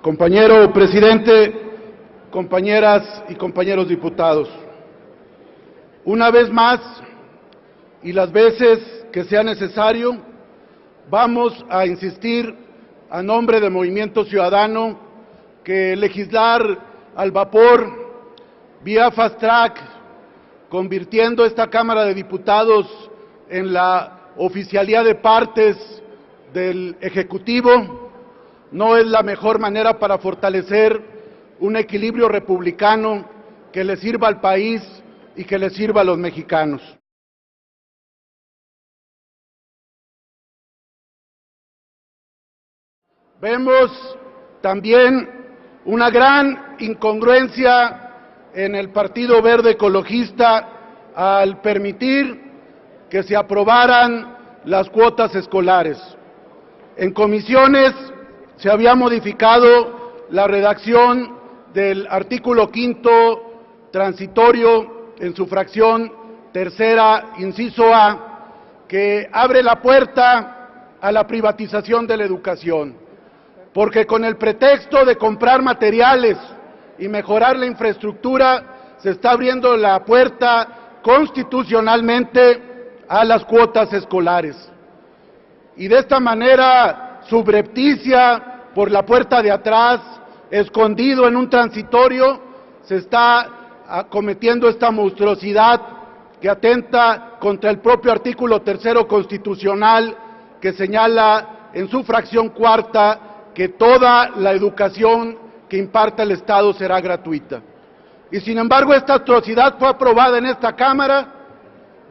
Compañero presidente, compañeras y compañeros diputados, una vez más y las veces que sea necesario, vamos a insistir a nombre de Movimiento Ciudadano que legislar al vapor, vía fast track, convirtiendo esta Cámara de Diputados en la oficialía de partes del Ejecutivo, no es la mejor manera para fortalecer un equilibrio republicano que le sirva al país y que le sirva a los mexicanos. Vemos también una gran incongruencia en el Partido Verde Ecologista al permitir que se aprobaran las cuotas escolares. En comisiones se había modificado la redacción del artículo 5º transitorio en su fracción tercera, inciso A, que abre la puerta a la privatización de la educación, porque con el pretexto de comprar materiales y mejorar la infraestructura se está abriendo la puerta constitucionalmente a las cuotas escolares. Y de esta manera subrepticia, por la puerta de atrás, escondido en un transitorio, se está cometiendo esta monstruosidad que atenta contra el propio artículo 3º constitucional, que señala en su fracción cuarta que toda la educación que imparta el Estado será gratuita. Y sin embargo esta atrocidad fue aprobada en esta Cámara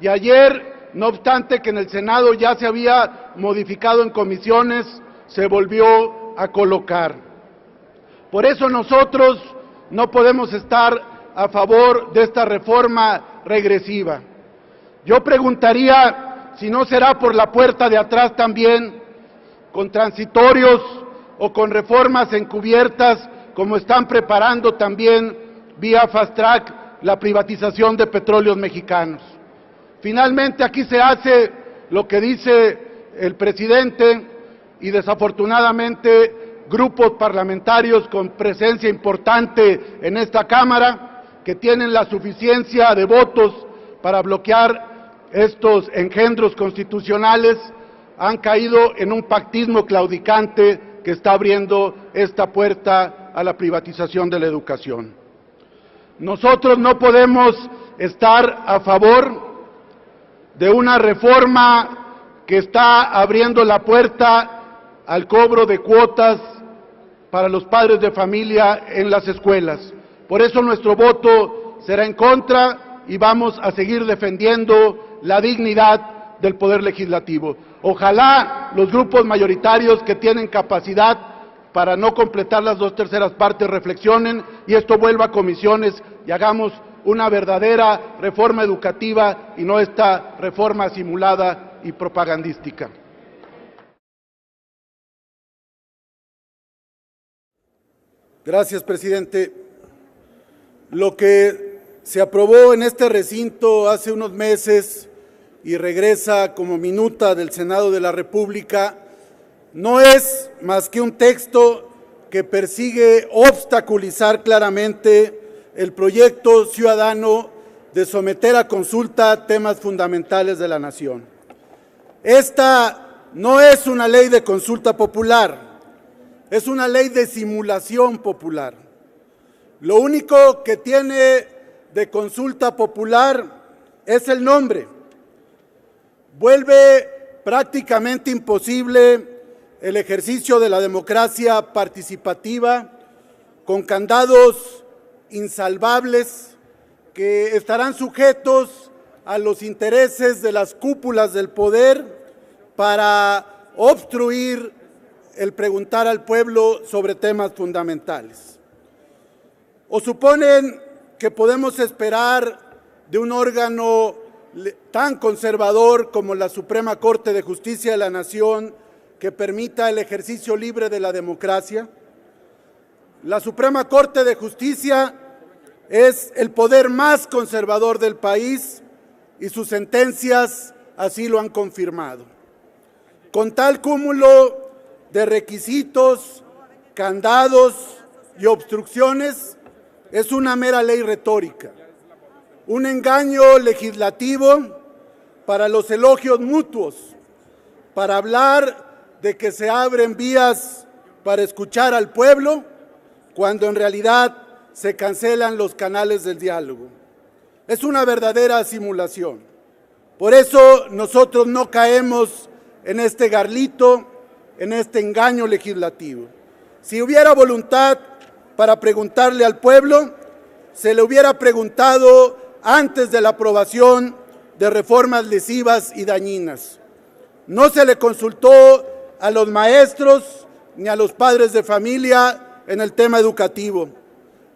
y ayer, no obstante que en el Senado ya se había modificado en comisiones, se volvió a colocar. Por eso nosotros no podemos estar a favor de esta reforma regresiva. Yo preguntaría si no será por la puerta de atrás también, con transitorios o con reformas encubiertas, como están preparando también vía fast track la privatización de Petróleos Mexicanos. Finalmente aquí se hace lo que dice el presidente y desafortunadamente grupos parlamentarios con presencia importante en esta Cámara que tienen la suficiencia de votos para bloquear estos engendros constitucionales, han caído en un pactismo claudicante que está abriendo esta puerta a la privatización de la educación. Nosotros no podemos estar a favor de una reforma que está abriendo la puerta al cobro de cuotas para los padres de familia en las escuelas. Por eso nuestro voto será en contra y vamos a seguir defendiendo la dignidad del Poder Legislativo. Ojalá los grupos mayoritarios que tienen capacidad para no completar las 2/3 partes reflexionen y esto vuelva a comisiones y hagamos una verdadera reforma educativa y no esta reforma simulada y propagandística. Gracias, presidente. Lo que se aprobó en este recinto hace unos meses y regresa como minuta del Senado de la República no es más que un texto que persigue obstaculizar claramente el proyecto ciudadano de someter a consulta temas fundamentales de la nación. Esta no es una ley de consulta popular, es una ley de simulación popular. Lo único que tiene de consulta popular es el nombre. Vuelve prácticamente imposible el ejercicio de la democracia participativa con candados insalvables que estarán sujetos a los intereses de las cúpulas del poder para obstruir el preguntar al pueblo sobre temas fundamentales. ¿O suponen que podemos esperar de un órgano tan conservador como la Suprema Corte de Justicia de la Nación que permita el ejercicio libre de la democracia? La Suprema Corte de Justicia es el poder más conservador del país y sus sentencias así lo han confirmado. Con tal cúmulo de requisitos candados y obstrucciones es una mera ley retórica, un engaño legislativo para los elogios mutuos, para hablar de que se abren vías para escuchar al pueblo, cuando en realidad se cancelan los canales del diálogo. Es una verdadera simulación. Por eso nosotros no caemos en este garlito, en este engaño legislativo. Si hubiera voluntad para preguntarle al pueblo, se le hubiera preguntado antes de la aprobación de reformas lesivas y dañinas. No se le consultó a los maestros ni a los padres de familia en el tema educativo.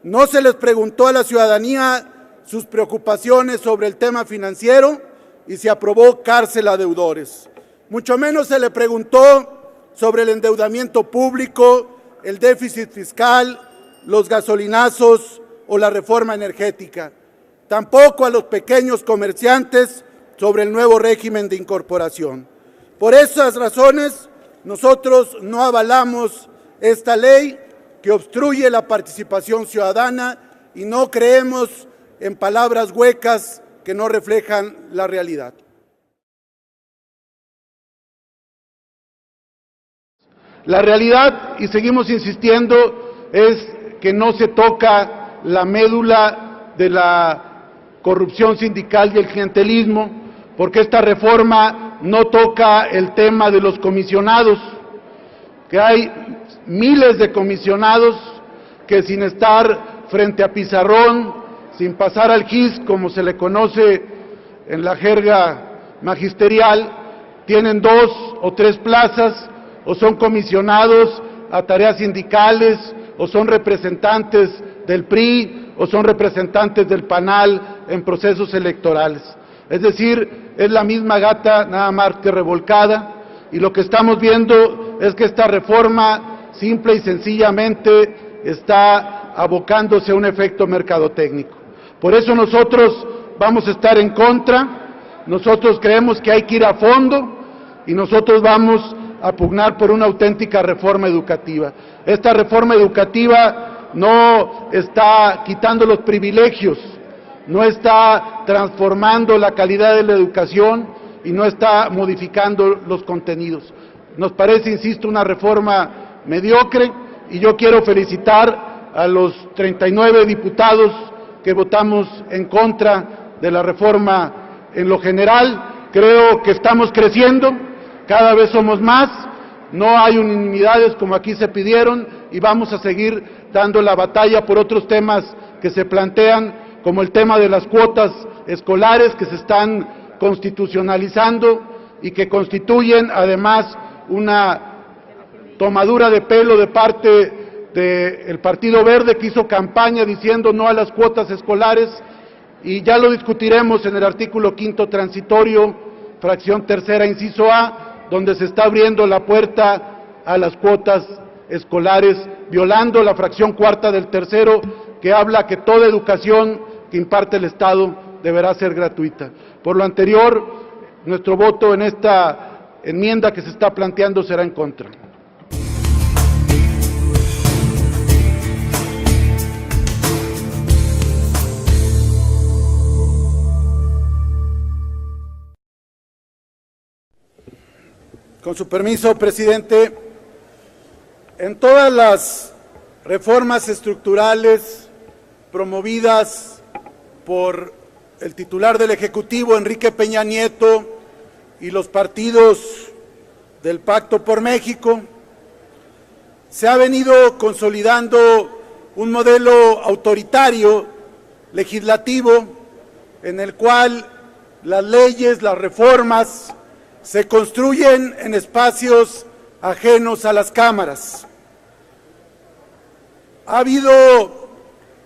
No se les preguntó a la ciudadanía sus preocupaciones sobre el tema financiero y se aprobó cárcel a deudores. Mucho menos se le preguntó sobre el endeudamiento público, el déficit fiscal, los gasolinazos o la reforma energética. Tampoco a los pequeños comerciantes sobre el nuevo régimen de incorporación. Por esas razones, nosotros no avalamos esta ley que obstruye la participación ciudadana y no creemos en palabras huecas que no reflejan la realidad. La realidad, y seguimos insistiendo, es que no se toca la médula de la corrupción sindical y el clientelismo, porque esta reforma no toca el tema de los comisionados, que hay miles de comisionados que sin estar frente a pizarrón, sin pasar al GIS, como se le conoce en la jerga magisterial, tienen 2 o 3 plazas, o son comisionados a tareas sindicales, o son representantes del PRI, o son representantes del PANAL en procesos electorales. Es decir, es la misma gata, nada más que revolcada, y lo que estamos viendo es que esta reforma simple y sencillamente está abocándose a un efecto mercadotécnico. Por eso nosotros vamos a estar en contra, nosotros creemos que hay que ir a fondo y nosotros vamos a pugnar por una auténtica reforma educativa. Esta reforma educativa no está quitando los privilegios, no está transformando la calidad de la educación y no está modificando los contenidos. Nos parece, insisto, una reforma mediocre y yo quiero felicitar a los 39 diputados que votamos en contra de la reforma en lo general. Creo que estamos creciendo, cada vez somos más, no hay unanimidades como aquí se pidieron y vamos a seguir dando la batalla por otros temas que se plantean, como el tema de las cuotas escolares que se están constitucionalizando y que constituyen además una tomadura de pelo de parte del Partido Verde, que hizo campaña diciendo no a las cuotas escolares, y ya lo discutiremos en el artículo 5º transitorio, fracción tercera, inciso A, donde se está abriendo la puerta a las cuotas escolares, violando la fracción cuarta del tercero, que habla que toda educación que imparte el Estado deberá ser gratuita. Por lo anterior, nuestro voto en esta enmienda que se está planteando será en contra. Con su permiso, presidente, en todas las reformas estructurales promovidas por el titular del Ejecutivo, Enrique Peña Nieto, y los partidos del Pacto por México, se ha venido consolidando un modelo autoritario, legislativo, en el cual las leyes, las reformas, se construyen en espacios ajenos a las cámaras. Ha habido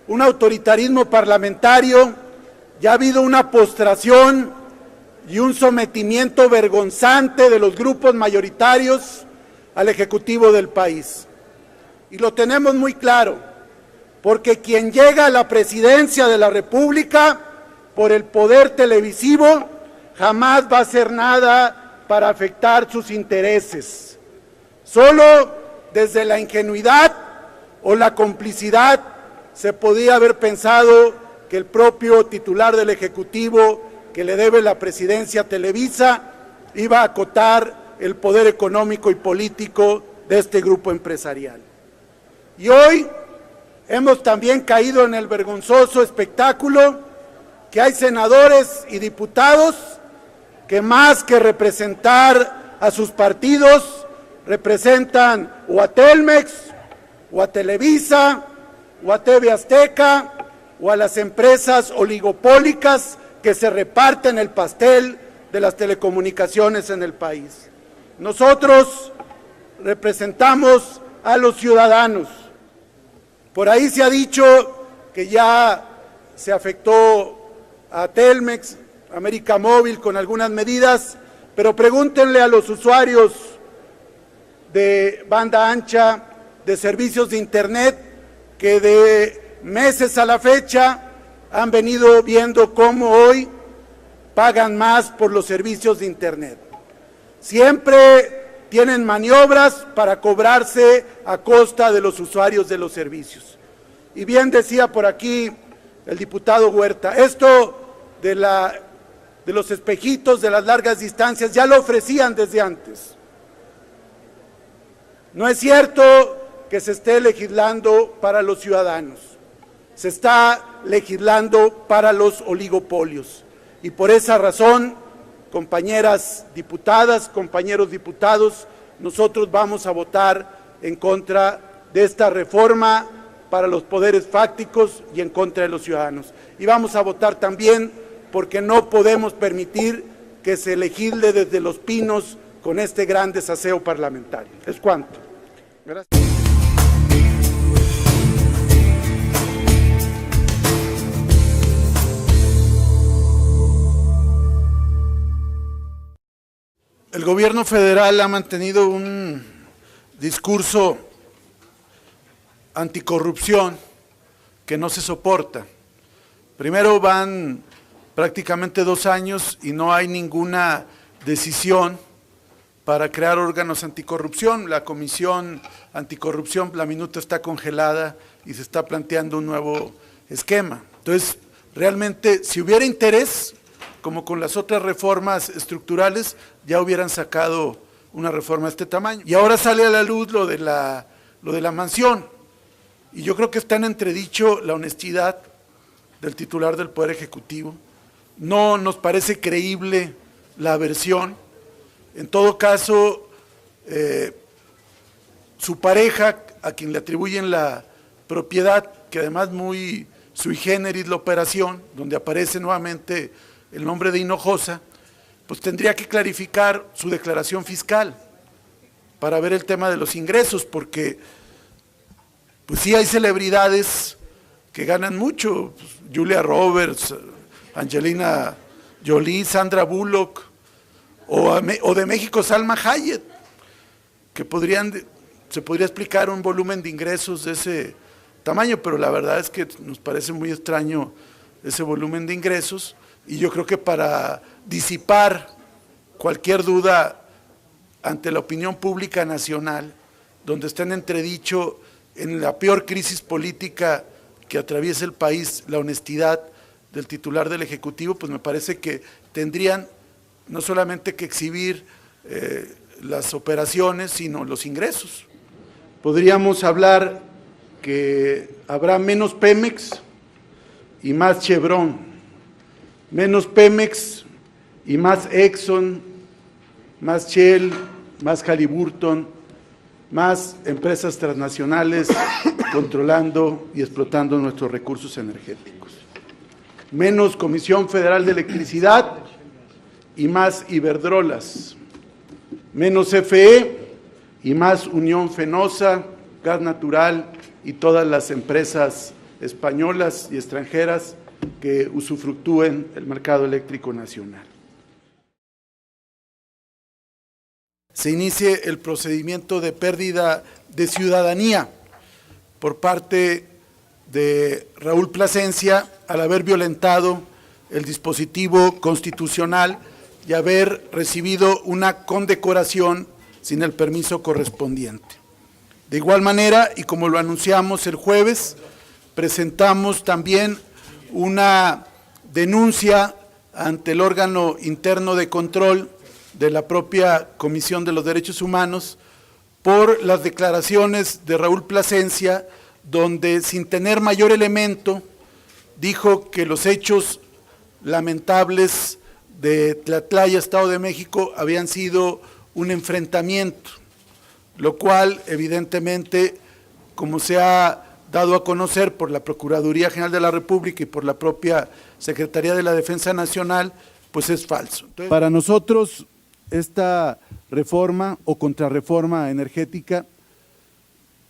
un autoritarismo parlamentario y ha habido una postración y un sometimiento vergonzante de los grupos mayoritarios al Ejecutivo del país. Y lo tenemos muy claro, porque quien llega a la presidencia de la República por el poder televisivo jamás va a hacer nada para afectar sus intereses. Solo desde la ingenuidad o la complicidad, se podía haber pensado que el propio titular del Ejecutivo, que le debe la presidencia a Televisa, iba a acotar el poder económico y político de este grupo empresarial. Y hoy hemos también caído en el vergonzoso espectáculo que hay senadores y diputados que más que representar a sus partidos, representan o a Telmex, o a Televisa, o a TV Azteca, o a las empresas oligopólicas que se reparten el pastel de las telecomunicaciones en el país. Nosotros representamos a los ciudadanos. Por ahí se ha dicho que ya se afectó a Telmex, América Móvil con algunas medidas, pero pregúntenle a los usuarios de banda ancha, de servicios de internet, que de meses a la fecha han venido viendo cómo hoy pagan más por los servicios de internet. Siempre tienen maniobras para cobrarse a costa de los usuarios de los servicios. Y bien decía por aquí el diputado Huerta, esto de los espejitos, de las largas distancias, ya lo ofrecían desde antes. No es cierto que se esté legislando para los ciudadanos, se está legislando para los oligopolios. Y por esa razón, compañeras diputadas, compañeros diputados, nosotros vamos a votar en contra de esta reforma para los poderes fácticos y en contra de los ciudadanos. Y vamos a votar también porque no podemos permitir que se legisle desde Los Pinos con este gran desaseo parlamentario. Es cuanto. Gracias. El gobierno federal ha mantenido un discurso anticorrupción que no se soporta. Primero van prácticamente 2 años y no hay ninguna decisión para crear órganos anticorrupción. La Comisión Anticorrupción, la minuta está congelada y se está planteando un nuevo esquema. Entonces, realmente, si hubiera interés, como con las otras reformas estructurales, ya hubieran sacado una reforma de este tamaño. Y ahora sale a la luz lo de la mansión. Y yo creo que está en entredicho la honestidad del titular del Poder Ejecutivo. No nos parece creíble la versión. En todo caso, su pareja, a quien le atribuyen la propiedad, que además muy sui generis la operación, donde aparece nuevamente el nombre de Hinojosa, pues tendría que clarificar su declaración fiscal para ver el tema de los ingresos, porque pues sí hay celebridades que ganan mucho, pues, Julia Roberts, Angelina Jolie, Sandra Bullock, o de México Salma Hayek, que se podría explicar un volumen de ingresos de ese tamaño, pero la verdad es que nos parece muy extraño ese volumen de ingresos, y yo creo que para disipar cualquier duda ante la opinión pública nacional, donde está en entredicho en la peor crisis política que atraviesa el país, la honestidad del titular del Ejecutivo, pues me parece que tendrían no solamente que exhibir las operaciones, sino los ingresos. Podríamos hablar que habrá menos Pemex y más Chevron, menos Pemex y más Exxon, más Shell, más Halliburton, más empresas transnacionales controlando y explotando nuestros recursos energéticos. Menos Comisión Federal de Electricidad y más Iberdrolas. Menos CFE y más Unión Fenosa, Gas Natural y todas las empresas españolas y extranjeras que usufructúen el mercado eléctrico nacional. Se inicie el procedimiento de pérdida de ciudadanía por parte de Raúl Plasencia al haber violentado el dispositivo constitucional y haber recibido una condecoración sin el permiso correspondiente. De igual manera, y como lo anunciamos el jueves, presentamos también una denuncia ante el órgano interno de control de la propia Comisión de los Derechos Humanos por las declaraciones de Raúl Plasencia, donde sin tener mayor elemento dijo que los hechos lamentables de Tlatlaya, Estado de México, habían sido un enfrentamiento, lo cual evidentemente, como se ha dado a conocer por la Procuraduría General de la República y por la propia Secretaría de la Defensa Nacional, pues es falso. Entonces, para nosotros, esta reforma o contrarreforma energética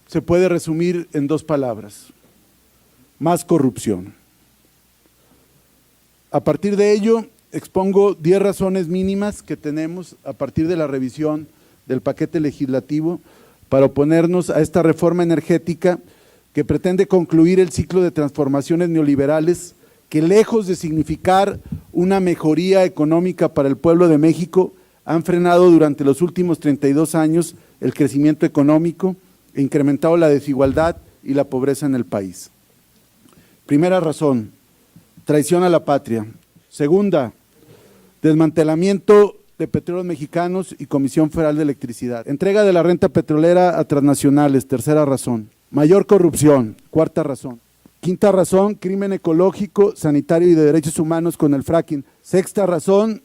se puede resumir en dos palabras: más corrupción. A partir de ello, expongo 10 razones mínimas que tenemos a partir de la revisión del paquete legislativo para oponernos a esta reforma energética que pretende concluir el ciclo de transformaciones neoliberales que, lejos de significar una mejoría económica para el pueblo de México, han frenado durante los últimos 32 años el crecimiento económico e incrementado la desigualdad y la pobreza en el país. Primera razón: traición a la patria. Segunda, desmantelamiento de Petróleos Mexicanos y Comisión Federal de Electricidad. Entrega de la renta petrolera a transnacionales. Tercera razón. Mayor corrupción. Cuarta razón. Quinta razón, crimen ecológico, sanitario y de derechos humanos con el fracking. Sexta razón,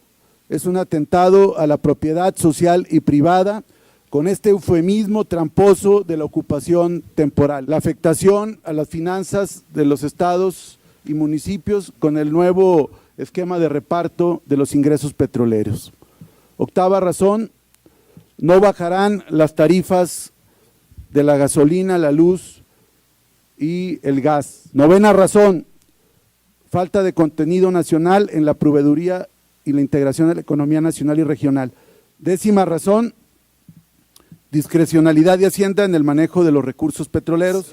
es un atentado a la propiedad social y privada con este eufemismo tramposo de la ocupación temporal. La afectación a las finanzas de los estados y municipios con el nuevo esquema de reparto de los ingresos petroleros. Octava razón, no bajarán las tarifas de la gasolina, la luz y el gas. Novena razón, falta de contenido nacional en la proveeduría y la integración de la economía nacional y regional. Décima razón, discrecionalidad de Hacienda en el manejo de los recursos petroleros.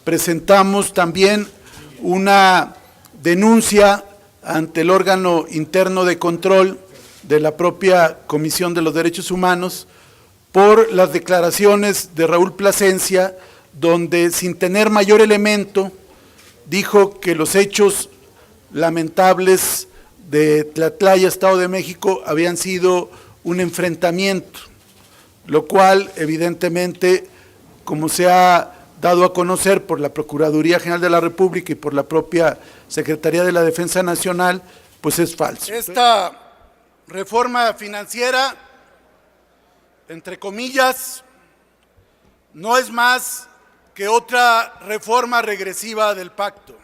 Presentamos también una denuncia ante el órgano interno de control de la propia Comisión de los Derechos Humanos por las declaraciones de Raúl Plasencia, donde sin tener mayor elemento dijo que los hechos lamentables de Tlatlaya, Estado de México, habían sido un enfrentamiento, lo cual evidentemente, como se ha dado a conocer por la Procuraduría General de la República y por la propia Secretaría de la Defensa Nacional, pues es falso. Esta reforma financiera, entre comillas, no es más que otra reforma regresiva del pacto.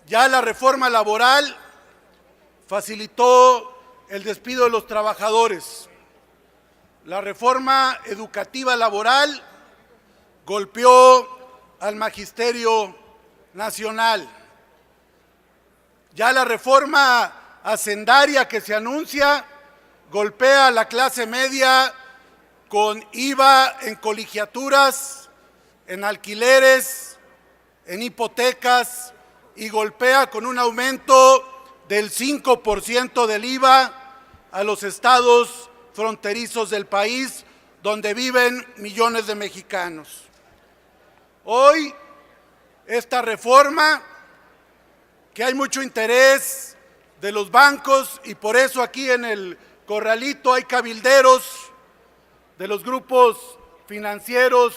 Ya la reforma laboral facilitó el despido de los trabajadores. La reforma educativa laboral golpeó al magisterio nacional. Ya la reforma hacendaria que se anuncia golpea a la clase media con IVA en colegiaturas, en alquileres, en hipotecas, y golpea con un aumento del 5% del IVA a los estados fronterizos del país, donde viven millones de mexicanos. Hoy, esta reforma, que hay mucho interés de los bancos, y por eso aquí en el corralito hay cabilderos de los grupos financieros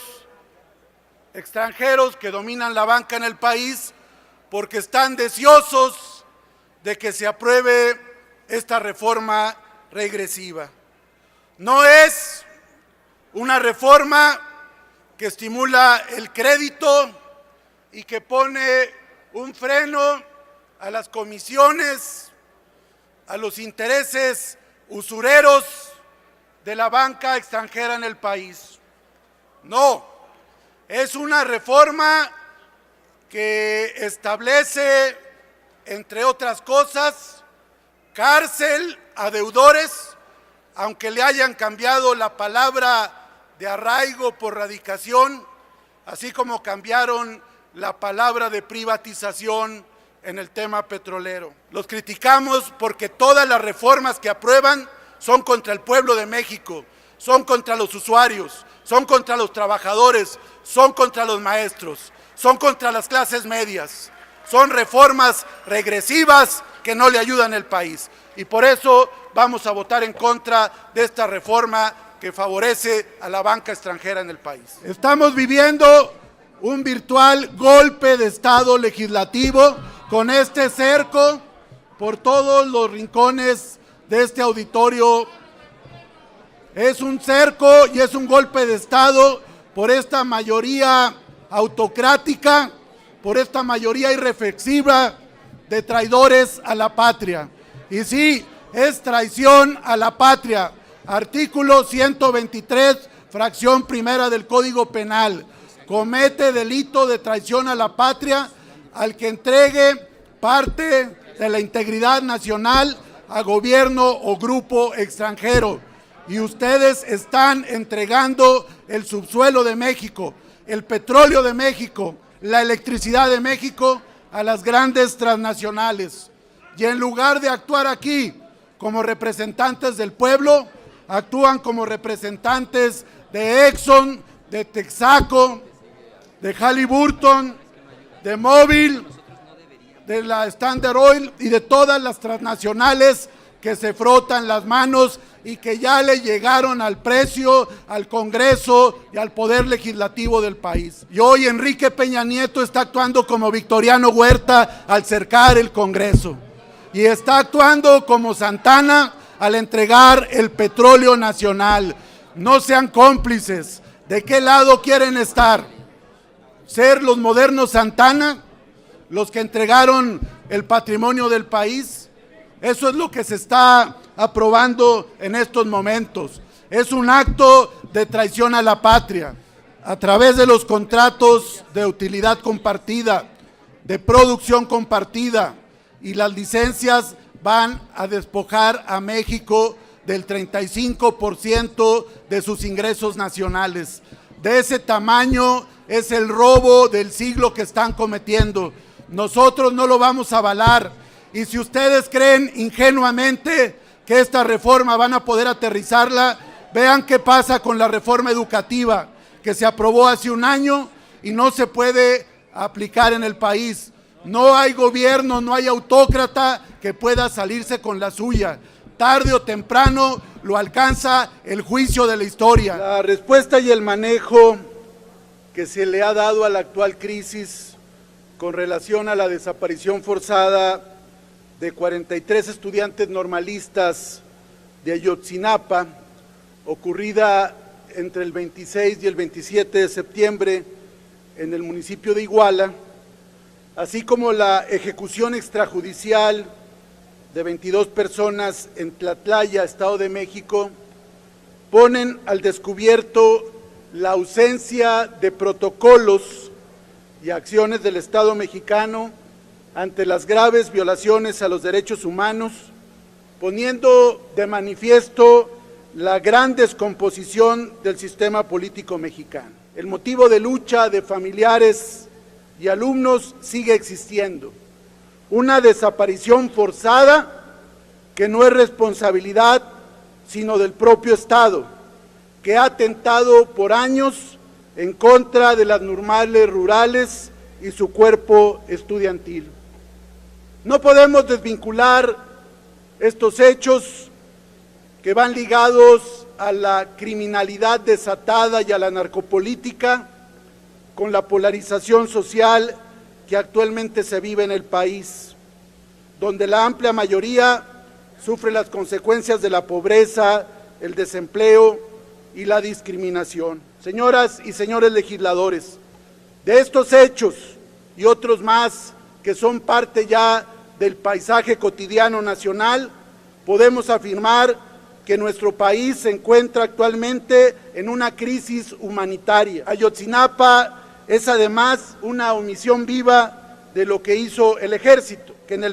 extranjeros que dominan la banca en el país, porque están deseosos de que se apruebe esta reforma regresiva. No es una reforma que estimula el crédito y que pone un freno a las comisiones, a los intereses usureros de la banca extranjera en el país. No, es una reforma que establece, entre otras cosas, cárcel a deudores, aunque le hayan cambiado la palabra de arraigo por radicación, así como cambiaron la palabra de privatización en el tema petrolero. Los criticamos porque todas las reformas que aprueban son contra el pueblo de México, son contra los usuarios, son contra los trabajadores, son contra los maestros, son contra las clases medias, son reformas regresivas que no le ayudan al país. Y por eso vamos a votar en contra de esta reforma que favorece a la banca extranjera en el país. Estamos viviendo un virtual golpe de Estado legislativo con este cerco por todos los rincones de este auditorio. Es un cerco y es un golpe de Estado por esta mayoría autocrática, por esta mayoría irreflexiva de traidores a la patria. Y sí, es traición a la patria. Artículo 123, fracción primera del Código Penal. Comete delito de traición a la patria al que entregue parte de la integridad nacional a gobierno o grupo extranjero. Y ustedes están entregando el subsuelo de México, el petróleo de México, la electricidad de México a las grandes transnacionales. Y en lugar de actuar aquí como representantes del pueblo, actúan como representantes de Exxon, de Texaco, de Halliburton, de Mobil, de la Standard Oil y de todas las transnacionales que se frotan las manos y que ya le llegaron al precio, al Congreso y al Poder Legislativo del país. Y hoy Enrique Peña Nieto está actuando como Victoriano Huerta al cercar el Congreso. Y está actuando como Santana al entregar el petróleo nacional. No sean cómplices. ¿De qué lado quieren estar? ¿Ser los modernos Santana? ¿Los que entregaron el patrimonio del país? Eso es lo que se está aprobando en estos momentos. Es un acto de traición a la patria. A través de los contratos de utilidad compartida, de producción compartida y las licencias van a despojar a México del 35% de sus ingresos nacionales. De ese tamaño es el robo del siglo que están cometiendo. Nosotros no lo vamos a avalar. Y si ustedes creen ingenuamente que esta reforma van a poder aterrizarla, vean qué pasa con la reforma educativa que se aprobó hace un año y no se puede aplicar en el país. No hay gobierno, no hay autócrata que pueda salirse con la suya. Tarde o temprano lo alcanza el juicio de la historia. La respuesta y el manejo que se le ha dado a la actual crisis con relación a la desaparición forzada de 43 estudiantes normalistas de Ayotzinapa, ocurrida entre el 26 y el 27 de septiembre en el municipio de Iguala, así como la ejecución extrajudicial de 22 personas en Tlatlaya, Estado de México, ponen al descubierto la ausencia de protocolos y acciones del Estado mexicano ante las graves violaciones a los derechos humanos, poniendo de manifiesto la gran descomposición del sistema político mexicano. El motivo de lucha de familiares y alumnos sigue existiendo. Una desaparición forzada que no es responsabilidad sino del propio Estado, que ha atentado por años en contra de las normales rurales y su cuerpo estudiantil. No podemos desvincular estos hechos que van ligados a la criminalidad desatada y a la narcopolítica con la polarización social que actualmente se vive en el país, donde la amplia mayoría sufre las consecuencias de la pobreza, el desempleo y la discriminación. Señoras y señores legisladores, de estos hechos y otros más que son parte ya del paisaje cotidiano nacional, podemos afirmar que nuestro país se encuentra actualmente en una crisis humanitaria. Ayotzinapa es además una omisión viva de lo que hizo el ejército, que en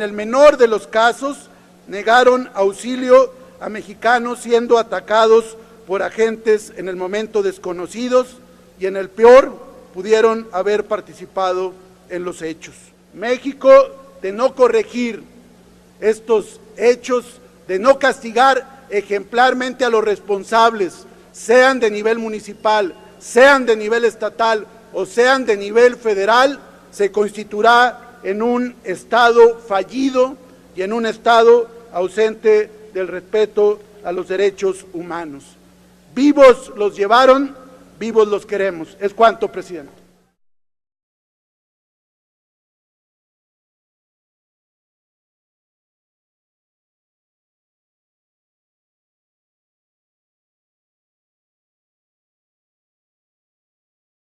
el menor de los casos negaron auxilio a mexicanos siendo atacados por agentes en el momento desconocidos y en el peor pudieron haber participado en los hechos. México, de no corregir estos hechos, de no castigar ejemplarmente a los responsables, sean de nivel municipal, sean de nivel estatal o sean de nivel federal, se constituirá en un Estado fallido y en un Estado ausente del respeto a los derechos humanos. Vivos los llevaron, vivos los queremos. Es cuanto, presidente.